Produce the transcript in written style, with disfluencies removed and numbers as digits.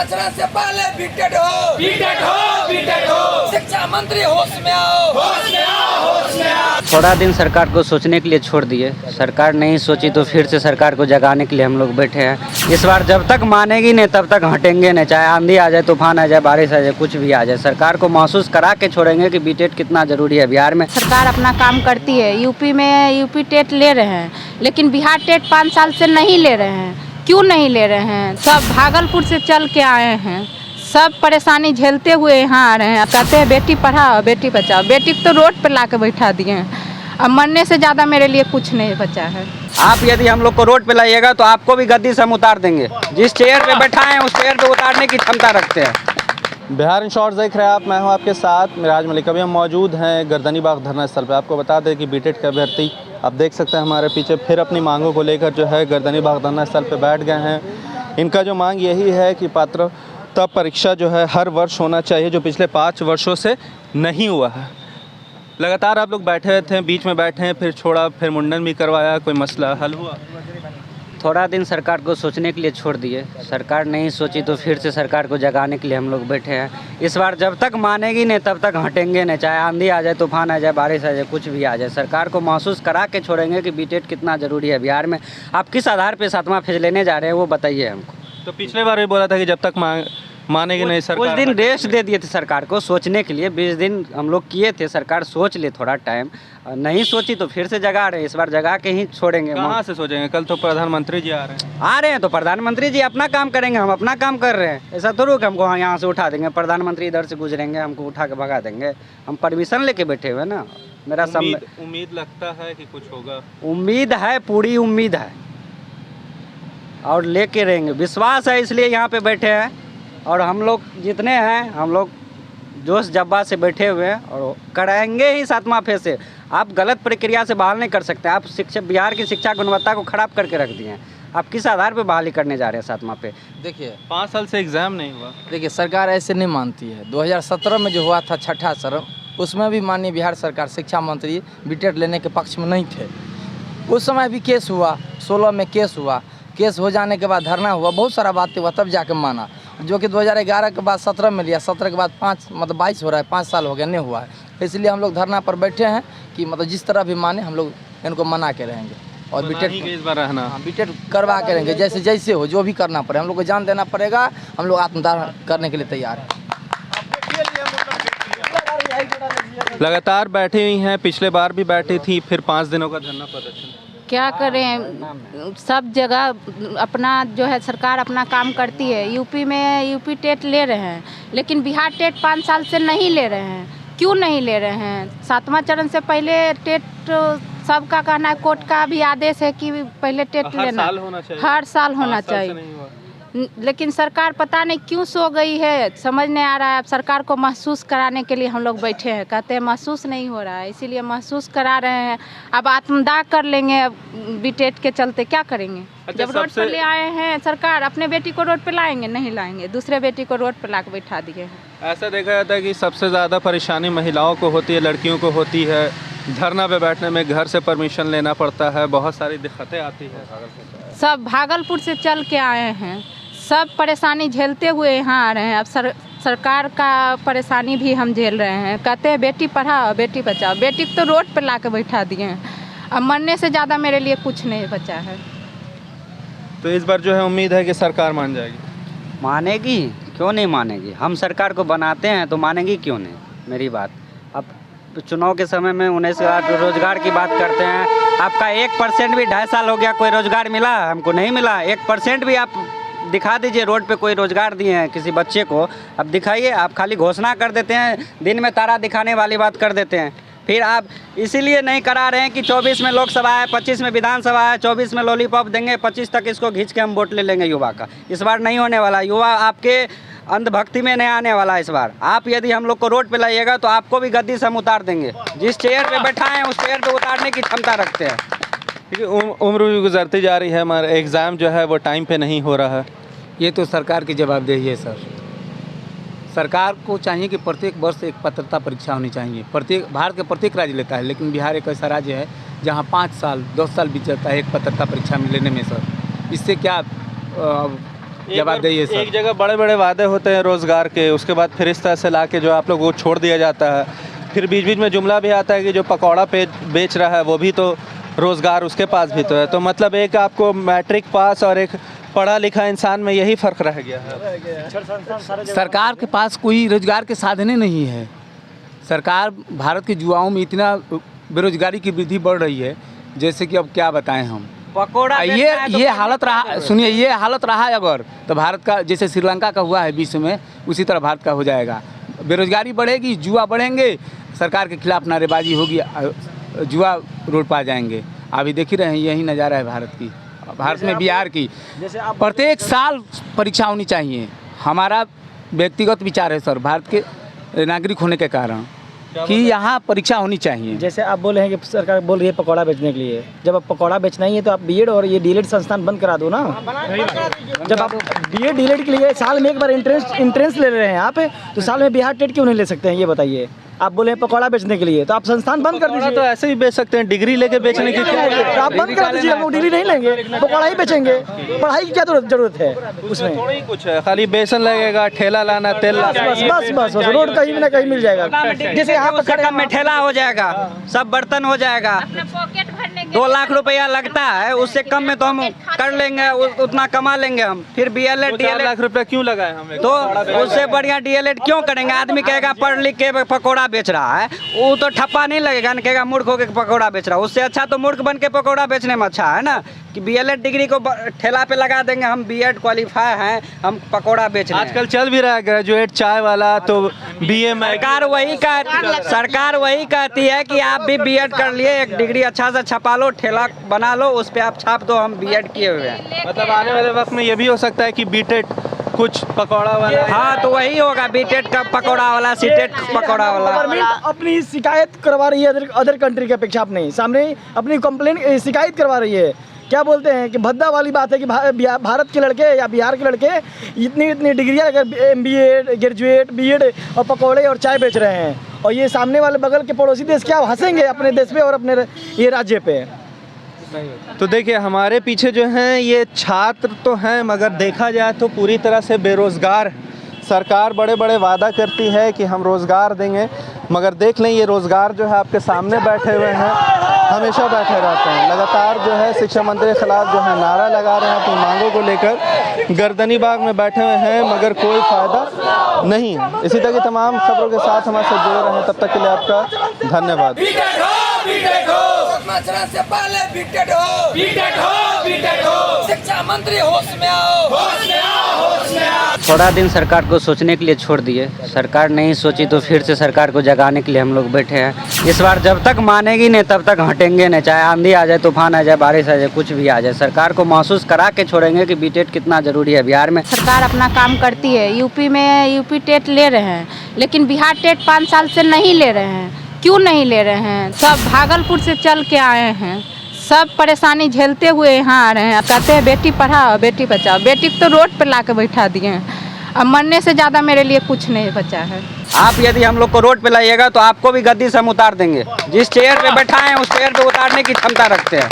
चरण से पहले बीटेड हो, बीटेड हो, बीटेड हो। शिक्षा मंत्री होश में आओ, होश में आओ, होश में आओ। थोड़ा दिन सरकार को सोचने के लिए छोड़ दिए। सरकार नहीं सोची तो फिर से सरकार को जगाने के लिए हम लोग बैठे हैं। इस बार जब तक मानेगी नहीं तब तक हटेंगे नहीं, चाहे आंधी आ जाए, तूफान आ जाए, बारिश आ जाए, कुछ भी आ जाए। सरकार को महसूस करा के छोड़ेंगे कि बीटेड कितना जरूरी है बिहार में। सरकार अपना काम करती है। यूपी में यूपी टेट ले रहे हैं, लेकिन बिहार टेट 5 साल से नहीं ले रहे हैं। क्यों नहीं ले रहे हैं? सब भागलपुर से चल के आए हैं, सब परेशानी झेलते हुए यहाँ आ रहे हैं। कहते हैं बेटी पढ़ाओ बेटी बचाओ। बेटी को तो रोड पर ला के बैठा दिए हैं। अब मरने से ज़्यादा मेरे लिए कुछ नहीं बचा है। आप यदि हम लोग को रोड पे लाइएगा तो आपको भी गद्दी से हम उतार देंगे। जिस चेयर पे बैठा है उस चेयर पे उतारने की क्षमता रखते हैं। बिहार इन शॉर्ट्स देख रहे हैं आप, मैं हूं आपके साथ मिराज मलिक। अभी हम मौजूद हैं गर्दनी बाग धरना स्थल पे। आपको बता दें कि बीटेड के अभ्यर्थी आप देख सकते हैं हमारे पीछे फिर अपनी मांगों को लेकर जो है गर्दनी बाग धरना स्थल पे बैठ गए हैं। इनका जो मांग यही है कि पात्रता परीक्षा जो है हर वर्ष होना चाहिए, जो पिछले 5 वर्षों से नहीं हुआ है। लगातार आप लोग बैठे थे, बीच में बैठे हैं, फिर छोड़ा, फिर मुंडन भी करवाया, कोई मसला हल हुआ? थोड़ा दिन सरकार को सोचने के लिए छोड़ दिए। सरकार नहीं सोची तो फिर से सरकार को जगाने के लिए हम लोग बैठे हैं। इस बार जब तक मानेगी नहीं तब तक हटेंगे नहीं, चाहे आंधी आ जाए, तूफान आ जाए, बारिश आ जाए, कुछ भी आ जाए। सरकार को महसूस करा के छोड़ेंगे कि बीटेड कितना ज़रूरी है बिहार में। आप किस आधार पर 7वां फेज लेने जा रहे हैं वो बताइए हमको। तो पिछले बार भी बोला था कि जब तक मानेगी नहीं सरकार। कुछ दिन रेस्ट दे दिए थे सरकार को सोचने के लिए। 20 दिन हम लोग किए थे, सरकार सोच ले थोड़ा टाइम। नहीं सोची तो फिर से जगा रहे हैं। इस बार जगा के ही छोड़ेंगे। कहाँ से सोचेंगे? कल तो प्रधानमंत्री जी आ रहे हैं तो प्रधानमंत्री जी अपना काम करेंगे, हम अपना काम कर रहे हैं। ऐसा थोड़ा कि हमको यहाँ से उठा देंगे, प्रधानमंत्री इधर से गुजरेंगे हमको उठा के भगा देंगे। हम परमिशन लेके बैठे हुए ना। मेरा उम्मीद लगता है कि कुछ होगा। उम्मीद है, पूरी उम्मीद है और लेके रहेंगे। विश्वास है इसलिए यहाँ पे बैठे हैं। और हम लोग जितने हैं हम लोग जोश जज्बा से बैठे हुए हैं और कराएंगे ही 7वां फेज से। आप गलत प्रक्रिया से बहाल नहीं कर सकते। आप शिक्षा, बिहार की शिक्षा गुणवत्ता को खराब करके रख दिए हैं। आप किस आधार पे बहाली करने जा रहे हैं 7वां पे? देखिए 5 साल से एग्ज़ाम नहीं हुआ। देखिए सरकार ऐसे नहीं मानती है। 2017 में जो हुआ था छठा चरण, उसमें भी माननीय बिहार सरकार शिक्षा मंत्री बीटेड लेने के पक्ष में नहीं थे। उस समय भी केस हुआ, 16 में केस हुआ। केस हो जाने के बाद धरना हुआ, बहुत सारा बातें हुआ, तब जाके माना। जो कि 2011 के बाद 17 में लिया, 17 के बाद 22 हो रहा है, 5 साल हो गया, नहीं हुआ है। इसलिए हम लोग धरना पर बैठे हैं कि जिस तरह भी माने हम लोग इनको मना के रहेंगे। और बीटेड इस बार रहना, बीटेड करवा के रहेंगे, जैसे हो, जो भी करना पड़े हम लोग को जान देना पड़ेगा। हम लोग आत्मदान करने के लिए तैयार हैं। लगातार बैठी हुई हैं, पिछले बार भी बैठी थी, फिर 5 दिनों का धरना प्रदर्शन। क्या करें, सब जगह अपना जो है सरकार अपना काम करती है। यूपी में यूपी टेट ले रहे हैं, लेकिन बिहार टेट 5 साल से नहीं ले रहे हैं। क्यों नहीं ले रहे हैं? 7वां चरण से पहले टेट सबका कहना है, कोर्ट का भी आदेश है कि पहले टेट लेना हर साल होना चाहिए। लेकिन सरकार पता नहीं क्यों सो गई है, समझ नहीं आ रहा है। अब सरकार को महसूस कराने के लिए हम लोग बैठे हैं। कहते हैं महसूस नहीं हो रहा है, इसीलिए महसूस करा रहे हैं। अब आत्मदाह कर लेंगे बीटेड के चलते। क्या करेंगे? जब रोड पर ले आए हैं सरकार, अपने बेटी को रोड पे लाएंगे? नहीं लाएंगे, दूसरे बेटी को रोड पे ला के बैठा दिए हैं। ऐसा देखा जाता है कि सबसे ज़्यादा परेशानी महिलाओं को होती है, लड़कियों को होती है। धरना पे बैठने में घर से परमिशन लेना पड़ता है, बहुत सारी दिक्कतें आती है। सब भागलपुर से चल के आए हैं, सब परेशानी झेलते हुए यहाँ आ रहे हैं। अब सरकार का परेशानी भी हम झेल रहे हैं। कहते हैं बेटी पढ़ाओ बेटी बचाओ। बेटी को तो रोड पर ला के बैठा दिए हैं। अब मरने से ज़्यादा मेरे लिए कुछ नहीं बचा है। तो इस बार जो है उम्मीद है कि सरकार मान जाएगी। मानेगी? क्यों नहीं मानेगी? हम सरकार को बनाते हैं तो मानेगी क्यों नहीं? मेरी बात। अब चुनाव के समय में 19 रोजगार की बात करते हैं। आपका 1% भी 2.5 साल हो गया, कोई रोजगार मिला? हमको नहीं मिला। 1% भी आप दिखा दीजिए रोड पे कोई रोजगार दिए हैं किसी बच्चे को। अब दिखाइए। आप खाली घोषणा कर देते हैं, दिन में तारा दिखाने वाली बात कर देते हैं। फिर आप इसीलिए नहीं करा रहे हैं कि 24 में लोकसभा है, 25 में विधानसभा है, 24 में लॉलीपॉप देंगे, 25 तक इसको खींच के हम वोट ले लेंगे युवा का। इस बार नहीं होने वाला। युवा आपके अंधभक्ति में नहीं आने वाला इस बार। आप यदि हम लोग को रोड पे लाइएगा तो आपको भी गद्दी से हम उतार देंगे। जिस चेयर पे बैठा है उस चेयर पे उतारने की क्षमता रखते हैं। उम्र भी गुजरती जा रही है, हमारा एग्ज़ाम जो है वो टाइम पे नहीं हो रहा है। ये तो सरकार की जवाबदेही है सर। सरकार को चाहिए कि प्रत्येक वर्ष एक पात्रता परीक्षा होनी चाहिए। भारत के प्रत्येक राज्य लेता है, लेकिन बिहार एक ऐसा राज्य है जहाँ 5 साल 10 साल बीत जाता है एक पात्रता परीक्षा में लेने में सर। इससे क्या जवाबदेही है एक सर। जगह बड़े बड़े वादे होते हैं रोज़गार के, उसके बाद फिर इस तरह से ला के जो आप लोगों को छोड़ दिया जाता है। फिर बीच बीच में जुमला भी आता है कि जो पकौड़ा बेच रहा है वो भी तो रोज़गार उसके पास भी तो है। तो मतलब एक आपको मैट्रिक पास और एक पढ़ा लिखा इंसान में यही फ़र्क रह गया है। सरकार के पास कोई रोजगार के साधन ही नहीं है। सरकार भारत के युवाओं में इतना बेरोजगारी की वृद्धि बढ़ रही है, जैसे कि अब क्या बताएं हम। पकौड़ा ये हालत रहा, सुनिए, ये हालत रहा अगर तो भारत का जैसे श्रीलंका का हुआ है विश्व में, उसी तरह भारत का हो जाएगा। बेरोजगारी बढ़ेगी, जुआ बढ़ेंगे, सरकार के खिलाफ नारेबाजी होगी, जुआ रोड पर आ जाएंगे। अभी देख ही रहे हैं, यही नज़ारा है भारत में बिहार की। प्रत्येक साल परीक्षा होनी चाहिए, हमारा व्यक्तिगत विचार है सर, भारत के नागरिक होने के कारण कि यहाँ परीक्षा होनी चाहिए। जैसे आप बोल रहे हैं कि सरकार बोल रही है पकौड़ा बेचने के लिए, जब आप पकौड़ा बेचना ही है तो आप बीएड और ये डीएलएड संस्थान बंद करा दो ना। जब आप बीएड डीएलएड के लिए साल में एक बार इंट्रेंस ले रहे हैं आप, तो साल में बिहार टेट क्यों नहीं ले सकते हैं, ये बताइए। आप बोले हैं पकौड़ा बेचने के लिए, तो आप संस्थान बंद कर दीजिए। तो ऐसे ही बेच सकते हैं, डिग्री लेके बेचने की क्या तो आप बंद कर दीजिए, वो डिग्री नहीं लेंगे, पकौड़ा ही बेचेंगे। पढ़ाई की क्या जरूरत है उसमें? थोड़ी कुछ है, खाली बेसन लगेगा, ठेला लाना, तेल लाना। बस रोड कहीं ना कहीं मिल जाएगा। जैसे यहाँ पर खड़े कम में ठेला हो जाएगा, सब बर्तन हो जाएगा। 2 लाख रुपया लगता है, उससे कम में तो हम कर लेंगे, उतना कमा लेंगे हम। फिर बीएलएड 4 लाख रुपया क्यों लगाए हम? तो उससे बढ़िया डीएलएड क्यों करेंगे? आदमी कहेगा पढ़ लिख के पकौड़ा बेच रहा है, वो तो ठप्पा नहीं लगेगा ना, कहेगा मूर्ख होके पकौड़ा बेच रहा है। उससे अच्छा तो मूर्ख बन के पकौड़ा बेचने में अच्छा है ना, कि बीएलएड डिग्री को ठेला पे लगा देंगे, हम बीएड क्वालिफाई हैं, हम पकौड़ा बेच रहे हैं। आजकल चल भी रहा है ग्रेजुएट चाय वाला, तो बीए में सरकार वही कहती है कि आप भी बीएड कर लिए, एक डिग्री अच्छा से छपा लो, ठेला बना लो, उस पे आप छाप दो हम बीएड किए हुए हैं। मतलब आने वाले वक्त में ये भी हो सकता है कि बीटेट कुछ पकौड़ा वाला। हाँ, तो वही होगा, बीटेट का पकौड़ा वाला, सीटेट पकौड़ा वाला। गवर्नमेंट अपनी शिकायत करवा रही है अदर कंट्री की अपेक्षा, अपने सामने अपनी कंप्लेन शिकायत करवा रही है। क्या बोलते हैं कि भद्दा वाली बात है कि भारत के लड़के या बिहार के लड़के इतनी डिग्रियाँ अगर एमबीए, ग्रेजुएट, बीएड और पकौड़े और चाय बेच रहे हैं, और ये सामने वाले बगल के पड़ोसी देश क्या हंसेंगे अपने देश पे और अपने ये राज्य पे। तो देखिए हमारे पीछे जो हैं ये छात्र तो हैं, मगर देखा जाए तो पूरी तरह से बेरोज़गार। सरकार बड़े बड़े वादा करती है कि हम रोज़गार देंगे, मगर देख लें ये रोज़गार जो है आपके सामने बैठे हुए हैं, हमेशा बैठे रहते हैं। लगातार जो है शिक्षा मंत्री के खिलाफ जो है नारा लगा रहे हैं, अपनी मांगों को लेकर गर्दनी बाग में बैठे हुए हैं, मगर कोई फ़ायदा नहीं है। इसी तरह की तमाम खबरों के साथ हमारे साथ जुड़े रहें, तब तक के लिए आपका धन्यवाद। चरण से पहले बीटेड हो, शिक्षा मंत्री होश में आओ, होश में आओ, होश में आओ। थोड़ा दिन सरकार को सोचने के लिए छोड़ दिए, सरकार नहीं सोची तो फिर से सरकार को जगाने के लिए हम लोग बैठे हैं। इस बार जब तक मानेगी नहीं तब तक हटेंगे नहीं, चाहे आंधी आ जाए, तूफान आ जाए, बारिश आ जाए, कुछ भी आ जाए। सरकार को महसूस करा के छोड़ेंगे कि बीटेड कितना ज़रूरी है बिहार में। सरकार अपना काम करती है, यूपी में यूपी टेट ले रहे हैं, लेकिन बिहार टेट 5 साल से नहीं ले रहे हैं। क्यों नहीं ले रहे हैं? सब भागलपुर से चल के आए हैं, सब परेशानी झेलते हुए यहाँ आ रहे हैं। कहते हैं बेटी पढ़ाओ, बेटी बचाओ। बेटी को तो रोड पर ला के बैठा दिए हैं। अब मरने से ज़्यादा मेरे लिए कुछ नहीं बचा है। आप यदि हम लोग को रोड पे लाइएगा तो आपको भी गद्दी से हम उतार देंगे। जिस चेयर पे बैठा है उस चेयर पे उतारने की क्षमता रखते हैं।